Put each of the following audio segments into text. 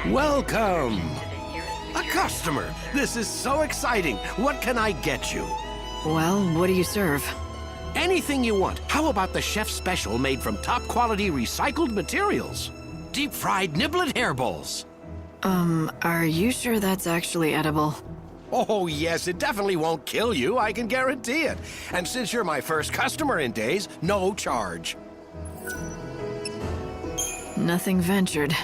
Welcome! A customer! This is so exciting! What can I get you? Well, what do you serve? Anything you want. How about the chef's special made from top-quality recycled materials? Deep-fried niblet hairballs. Are you sure that's actually edible? Oh, yes, it definitely won't kill you, I can guarantee it. And since you're my first customer in days, no charge. Nothing ventured.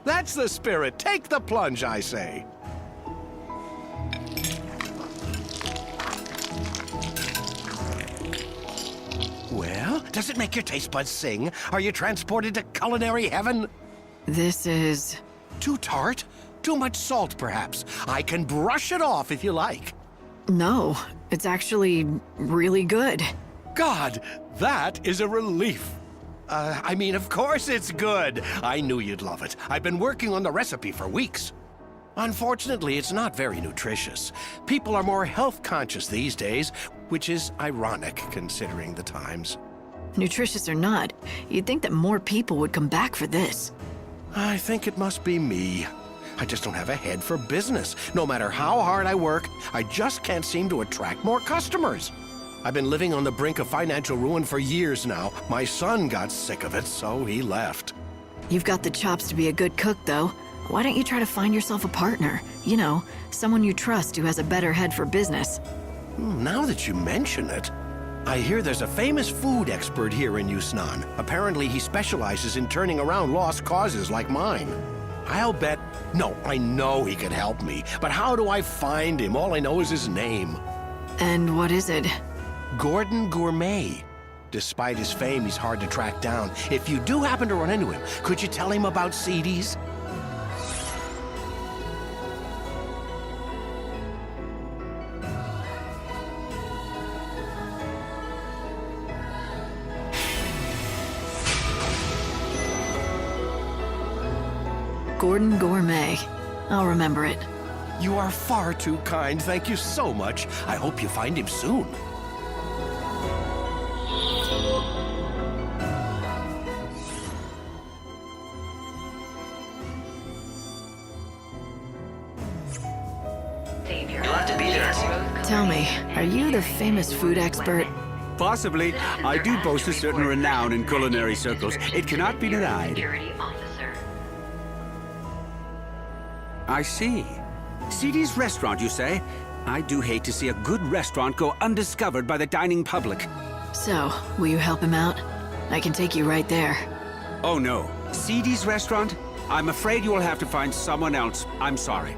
That's the spirit. Take the plunge, I say. Well, does it make your taste buds sing? Are you transported to culinary heaven? This is... Too tart? Too much salt, perhaps? I can brush it off if you like. No, it's actually really good. God, that is a relief. I mean, of course it's good. I knew you'd love it. I've been working on the recipe for weeks. Unfortunately, it's not very nutritious. People are more health conscious these days, which is ironic considering the times. Nutritious or not, you'd think that more people would come back for this. I think it must be me. I just don't have a head for business. No matter how hard I work, I just can't seem to attract more customers. I've been living on the brink of financial ruin for years now. My son got sick of it, so he left. You've got the chops to be a good cook, though. Why don't you try to find yourself a partner? You know, someone you trust who has a better head for business. Now that you mention it, I hear there's a famous food expert here in Yusnaan. Apparently he specializes in turning around lost causes like mine. I'll bet... No, I know he could help me, but how do I find him? All I know is his name. And what is it? Gordon Gourmet. Despite his fame, he's hard to track down. If you do happen to run into him, could you tell him about CDs? Gordon Gourmet. I'll remember it. You are far too kind. Thank you so much. I hope you find him soon. Tell me, are you the famous food expert? Possibly. I do boast a certain renown in culinary circles. It cannot be denied. I see. CD's restaurant, you say? I do hate to see a good restaurant go undiscovered by the dining public. So, will you help him out? I can take you right there. Oh no. CD's restaurant? I'm afraid you will have to find someone else. I'm sorry.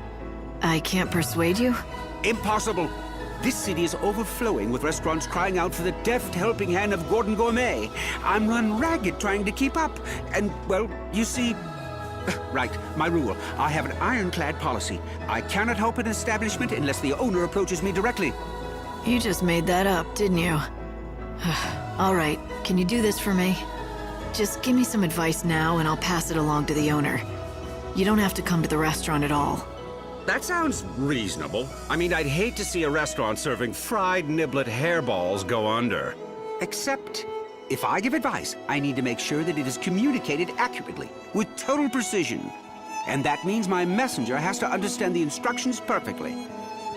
I can't persuade you? Impossible. This city is overflowing with restaurants crying out for the deft helping hand of Gordon Gourmet. I'm run ragged trying to keep up. And, well, you see... Right, my rule. I have an ironclad policy. I cannot help an establishment unless the owner approaches me directly. You just made that up, didn't you? All right, can you do this for me? Just give me some advice now and I'll pass it along to the owner. You don't have to come to the restaurant at all. That sounds reasonable. I mean, I'd hate to see a restaurant serving fried niblet hairballs go under. Except, if I give advice, I need to make sure that it is communicated accurately, with total precision. And that means my messenger has to understand the instructions perfectly.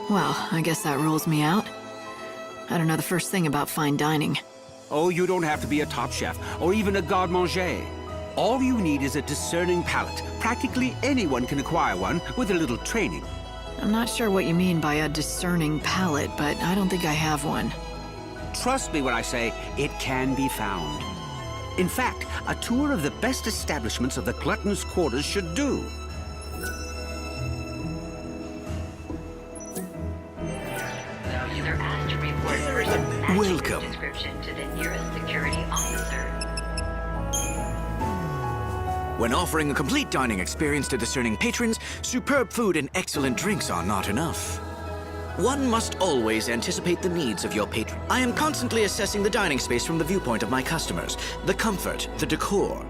Well, I guess that rules me out. I don't know the first thing about fine dining. Oh, you don't have to be a top chef, or even a garde-manger. All you need is a discerning palate. Practically anyone can acquire one with a little training. I'm not sure what you mean by a discerning palate, but I don't think I have one. Trust me when I say it can be found. In fact, a tour of the best establishments of the glutton's quarters should do. Welcome. Description to the nearest security officer. When offering a complete dining experience to discerning patrons, superb food and excellent drinks are not enough. One must always anticipate the needs of your patron. I am constantly assessing the dining space from the viewpoint of my customers, the comfort, the decor.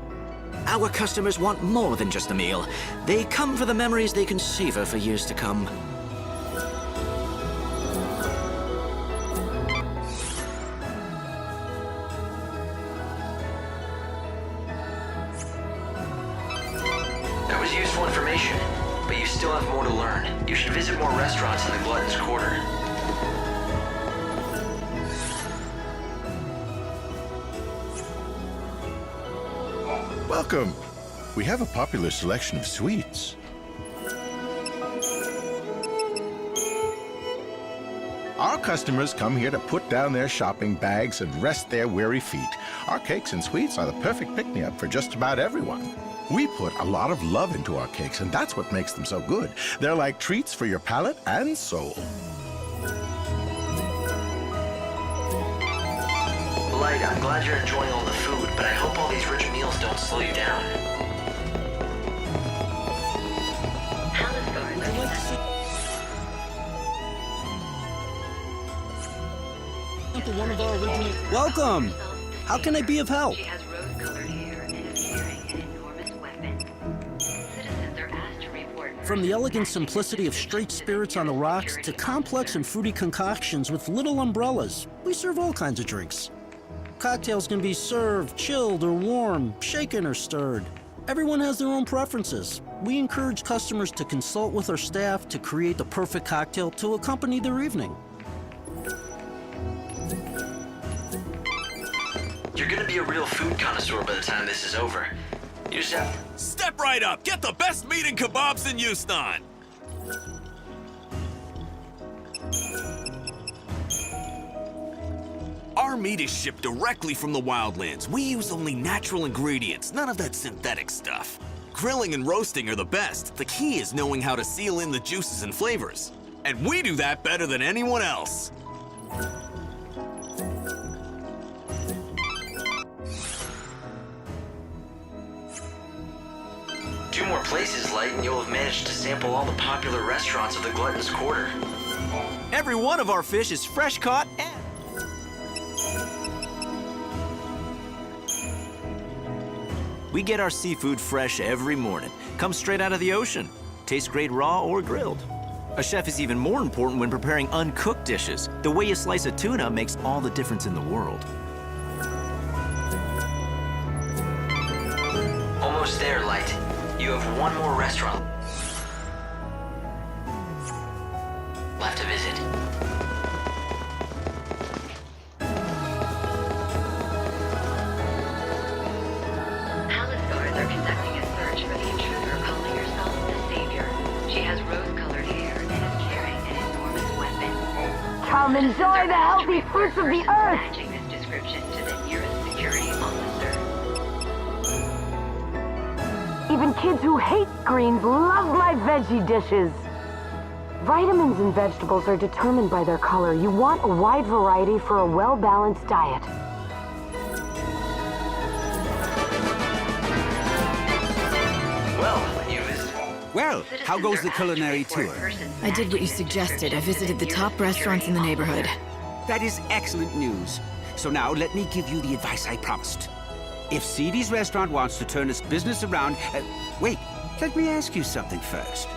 Our customers want more than just a meal. They come for the memories they can savor for years to come. was useful information, but you still have more to learn. You should visit more restaurants in the Glutton's Quarter. Welcome. We have a popular selection of sweets. Our customers come here to put down their shopping bags and rest their weary feet. Our cakes and sweets are the perfect pick-me-up for just about everyone. We put a lot of love into our cakes, and that's what makes them so good. They're like treats for your palate and soul. Light, I'm glad you're enjoying all the food, but I hope all these rich meals don't slow you down. Palace guards are Welcome! How can I be of help? She has rose-colored hair and is carrying an enormous weapon. Citizens are asked to report... From the elegant simplicity of straight spirits on the rocks to complex and fruity concoctions with little umbrellas, we serve all kinds of drinks. Cocktails can be served, chilled or warm, shaken or stirred. Everyone has their own preferences. We encourage customers to consult with our staff to create the perfect cocktail to accompany their evening. You're gonna be a real food connoisseur by the time this is over. You just have... Step right up! Get the best meat and kebabs in Yusnaan! Our meat is shipped directly from the wildlands. We use only natural ingredients, none of that synthetic stuff. Grilling and roasting are the best. The key is knowing how to seal in the juices and flavors. And we do that better than anyone else. 2 more places, Light, and you'll have managed to sample all the popular restaurants of the Glutton's Quarter. Every one of our fish is fresh caught and... We get our seafood fresh every morning. Comes straight out of the ocean. Tastes great raw or grilled. A chef is even more important when preparing uncooked dishes. The way you slice a tuna makes all the difference in the world. Almost there, Light. You have 1 more restaurant left to visit. Palace guards are conducting a search for the intruder calling herself the Savior. She has rose-colored hair and is carrying an enormous weapon. Come enjoy the healthy fruits of the earth! Matching this description to the nearest security officer. Even kids who hate greens love my veggie dishes. Vitamins in vegetables are determined by their color. You want a wide variety for a well-balanced diet. Well, how goes the culinary tour? I did what you suggested. I visited the top restaurants in the neighborhood. That is excellent news. So now let me give you the advice I promised. If XIII's restaurant wants to turn its business around... wait, let me ask you something first.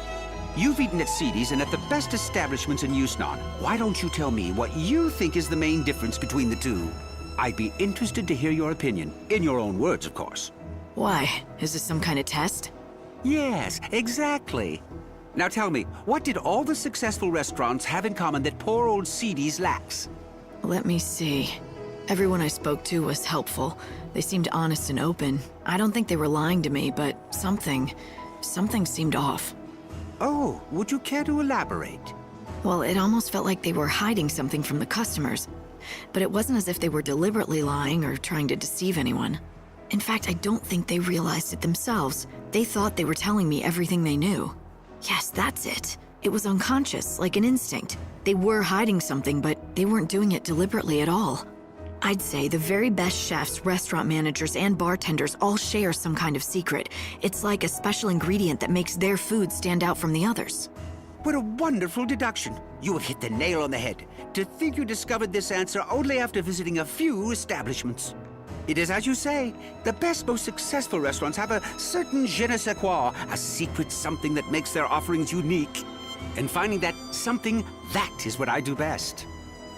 You've eaten at XIII's and at the best establishments in Yusnaan. Why don't you tell me what you think is the main difference between the two? I'd be interested to hear your opinion. In your own words, of course. Why? Is this some kind of test? Yes, exactly. Now tell me, what did all the successful restaurants have in common that poor old XIII's lacks? Let me see. Everyone I spoke to was helpful. They seemed honest and open. I don't think they were lying to me, but something seemed off. Oh, would you care to elaborate? Well, it almost felt like they were hiding something from the customers. But it wasn't as if they were deliberately lying or trying to deceive anyone. In fact, I don't think they realized it themselves. They thought they were telling me everything they knew. Yes, that's it. It was unconscious, like an instinct. They were hiding something, but they weren't doing it deliberately at all. I'd say the very best chefs, restaurant managers, and bartenders all share some kind of secret. It's like a special ingredient that makes their food stand out from the others. What a wonderful deduction. You have hit the nail on the head. To think you discovered this answer only after visiting a few establishments. It is as you say, the best, most successful restaurants have a certain je ne sais quoi, a secret something that makes their offerings unique. And finding that something, that is what I do best.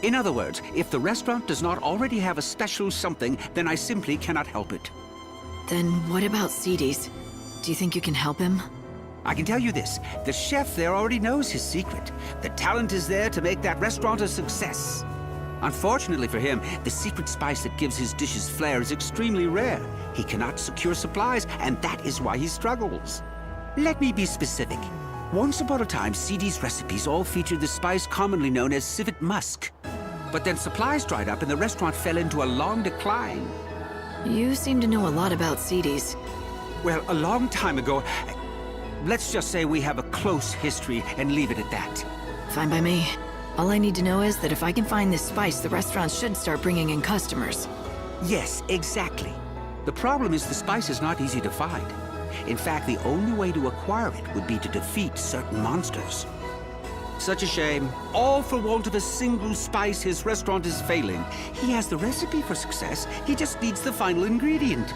In other words, if the restaurant does not already have a special something, then I simply cannot help it. Then what about XIII's? Do you think you can help him? I can tell you this, the chef there already knows his secret. The talent is there to make that restaurant a success. Unfortunately for him, the secret spice that gives his dishes flair is extremely rare. He cannot secure supplies, and that is why he struggles. Let me be specific. Once upon a time, CD's recipes all featured the spice commonly known as civet musk. But then supplies dried up and the restaurant fell into a long decline. You seem to know a lot about CDs. Well, a long time ago, let's just say we have a close history and leave it at that. Fine by me. All I need to know is that if I can find this spice, the restaurant should start bringing in customers. Yes, exactly. The problem is the spice is not easy to find. In fact, the only way to acquire it would be to defeat certain monsters. Such a shame. All for want of a single spice, his restaurant is failing. He has the recipe for success. He just needs the final ingredient.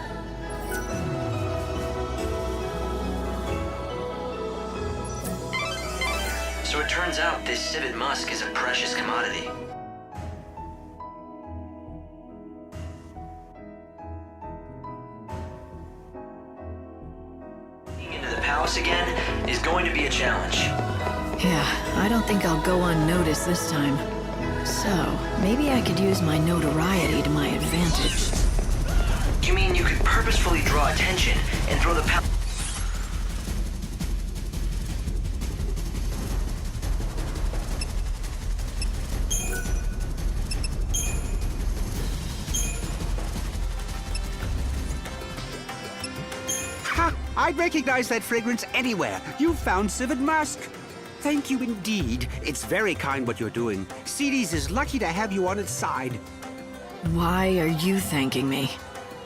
So it turns out this civet musk is a precious commodity. Getting into the palace again is going to be a challenge. Yeah, I don't think I'll go unnoticed this time. So, maybe I could use my notoriety to my advantage. You mean you could purposefully draw attention and throw the palace? Ha! I'd recognize that fragrance anywhere. You found civet musk. Thank you indeed. It's very kind what you're doing. CD's is lucky to have you on its side. Why are you thanking me?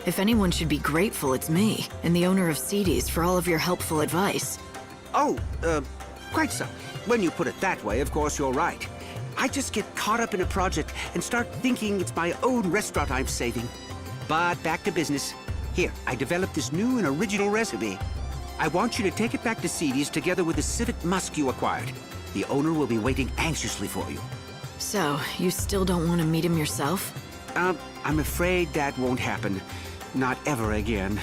If anyone should be grateful, it's me, and the owner of CD's, for all of your helpful advice. Oh, quite so. When you put it that way, of course you're right. I just get caught up in a project and start thinking it's my own restaurant I'm saving. But back to business. Here, I developed this new and original recipe. I want you to take it back to CD's together with the civet musk you acquired. The owner will be waiting anxiously for you. So, you still don't want to meet him yourself? I'm afraid that won't happen. Not ever again.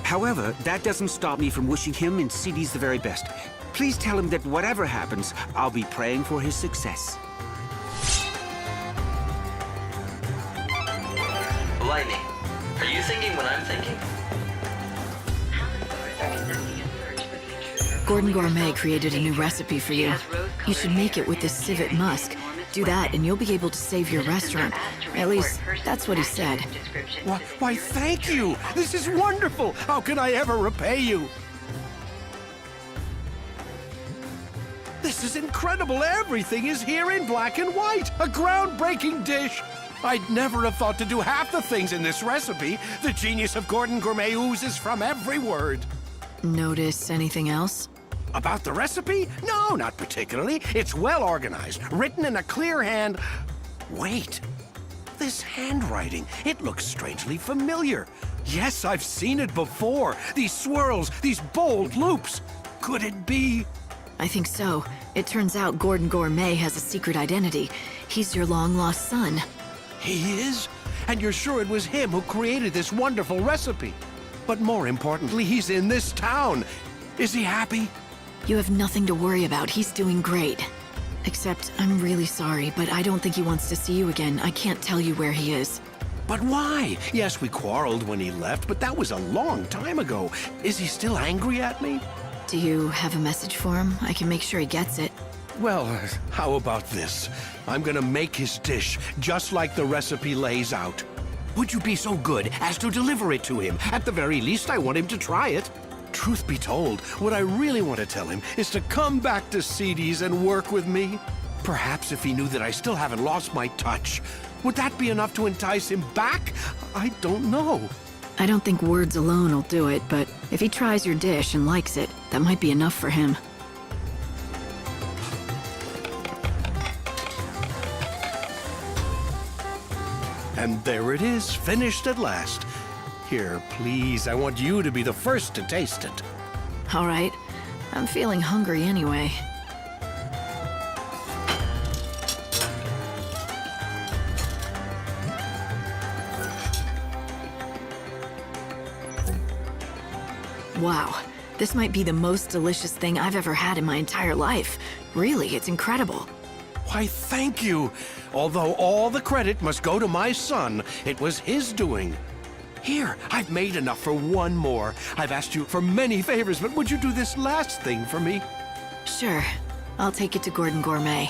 However, that doesn't stop me from wishing him and CD's the very best. Please tell him that whatever happens, I'll be praying for his success. Lightning, are you thinking what I'm thinking? Gordon Gourmet created a new recipe for you. You should make it with this civet musk. Do that, and you'll be able to save your restaurant. At least, that's what he said. Why, thank you! This is wonderful! How can I ever repay you? This is incredible! Everything is here in black and white! A groundbreaking dish! I'd never have thought to do half the things in this recipe. The genius of Gordon Gourmet oozes from every word. Notice anything else? About the recipe? No, not particularly. It's well organized, written in a clear hand. Wait. This handwriting, it looks strangely familiar. Yes, I've seen it before. These swirls, these bold loops. Could it be? I think so. It turns out Gordon Gourmet has a secret identity. He's your long-lost son. He is? And you're sure it was him who created this wonderful recipe? But more importantly, he's in this town. Is he happy? You have nothing to worry about. He's doing great. Except, I'm really sorry, but I don't think he wants to see you again. I can't tell you where he is. But why? Yes, we quarreled when he left, but that was a long time ago. Is he still angry at me? Do you have a message for him? I can make sure he gets it. Well, how about this? I'm gonna make his dish just like the recipe lays out. Would you be so good as to deliver it to him? At the very least, I want him to try it. Truth be told, what I really want to tell him is to come back to CD's and work with me. Perhaps if he knew that I still haven't lost my touch. Would that be enough to entice him back? I don't know. I don't think words alone will do it, but if he tries your dish and likes it, that might be enough for him. And there it is, finished at last. Here, please, I want you to be the first to taste it. All right. I'm feeling hungry anyway. Wow. This might be the most delicious thing I've ever had in my entire life. Really, it's incredible. Why, thank you. Although all the credit must go to my son, it was his doing. Here, I've made enough for one more. I've asked you for many favors, but would you do this last thing for me? Sure. I'll take it to Gordon Gourmet.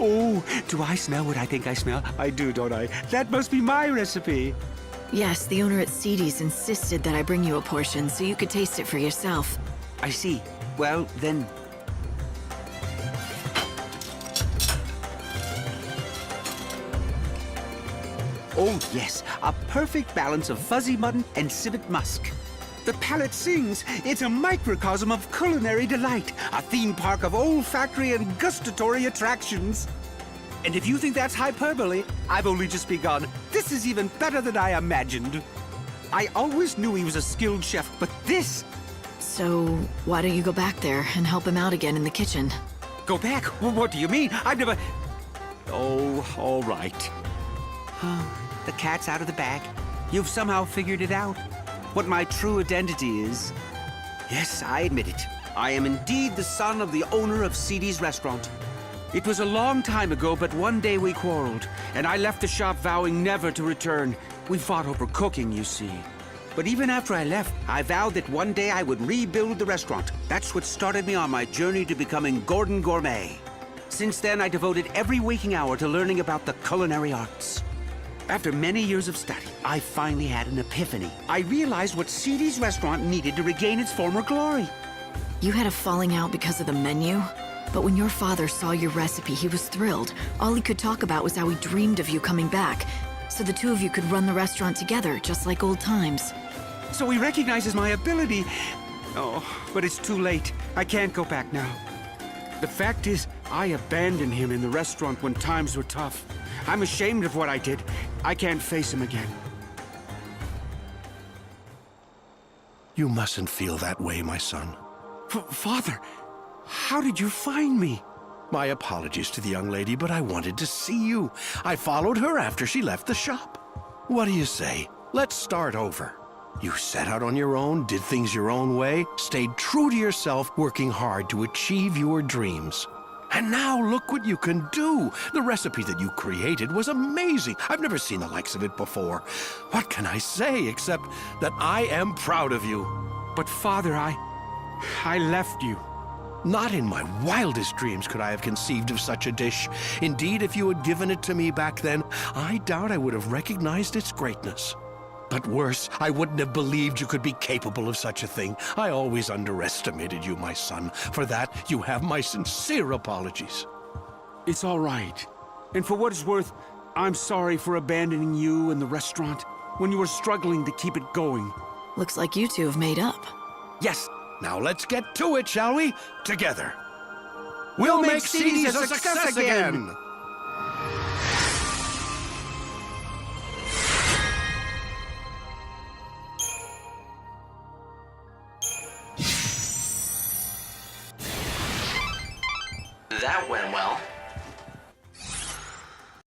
Oh, do I smell what I think I smell? I do, don't I? That must be my recipe. Yes, the owner at XIII's insisted that I bring you a portion so you could taste it for yourself. I see. Well, then... Oh, yes. A perfect balance of fuzzy mutton and civet musk. The palate sings. It's a microcosm of culinary delight. A theme park of olfactory and gustatory attractions. And if you think that's hyperbole, I've only just begun. This is even better than I imagined. I always knew he was a skilled chef, but this... So, why don't you go back there and help him out again in the kitchen? Go back? What do you mean? I've never... Oh, all right. The cat's out of the bag. You've somehow figured it out. What my true identity is. Yes, I admit it. I am indeed the son of the owner of XIII's restaurant. It was a long time ago, but one day we quarreled, and I left the shop vowing never to return. We fought over cooking, you see. But even after I left, I vowed that one day I would rebuild the restaurant. That's what started me on my journey to becoming Gordon Gourmet. Since then, I devoted every waking hour to learning about the culinary arts. After many years of study, I finally had an epiphany. I realized what XIII's restaurant needed to regain its former glory. You had a falling out because of the menu? But when your father saw your recipe, he was thrilled. All he could talk about was how he dreamed of you coming back. So the two of you could run the restaurant together, just like old times. So he recognizes my ability. Oh, but it's too late. I can't go back now. The fact is, I abandoned him in the restaurant when times were tough. I'm ashamed of what I did. I can't face him again. You mustn't feel that way, my son. Father, how did you find me? My apologies to the young lady, but I wanted to see you. I followed her after she left the shop. What do you say? Let's start over. You set out on your own, did things your own way, stayed true to yourself, working hard to achieve your dreams. And now look what you can do. The recipe that you created was amazing. I've never seen the likes of it before. What can I say except that I am proud of you? But Father, I left you. Not in my wildest dreams could I have conceived of such a dish. Indeed, if you had given it to me back then, I doubt I would have recognized its greatness. But worse, I wouldn't have believed you could be capable of such a thing. I always underestimated you, my son. For that, you have my sincere apologies. It's all right. And for what it's worth, I'm sorry for abandoning you and the restaurant when you were struggling to keep it going. Looks like you two have made up. Yes. Now let's get to it, shall we? Together. We'll make XIII's a success again! That went well.